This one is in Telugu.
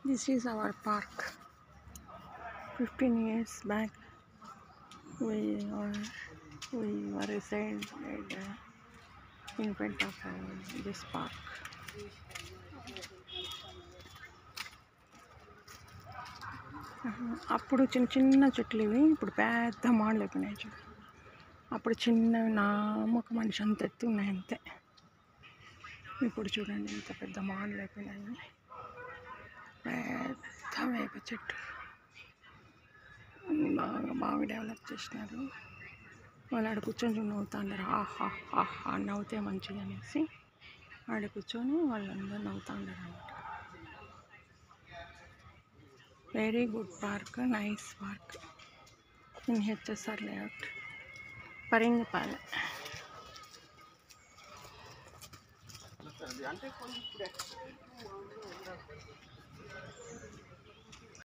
This is our park. 15 years back, we were resided in front of this park. అప్పుడు చిన్న చిన్న చెట్లు ఇవి, ఇప్పుడు పెద్ద మాటలు అయిపోయినాయి చూడు. అప్పుడు చిన్న నామొక మనిషి అంత ఎత్తు ఉన్నాయి అంతే. ఇప్పుడు చూడండి ఇంత పెద్ద మాటలు అయిపోయినాయి. పెద్ద వేప చెట్టు బాగా డెవలప్ చేసినారు. వాళ్ళు ఆడ కూర్చొని నవ్వుతాండారు. ఆహా ఆహా నవ్వుతే మంచిది అనేసి ఆడ కూర్చొని వాళ్ళందరూ నవ్వుతాండారు అన్నమాట. Very good park, nice park in HSR layout, పరింగపాలెం.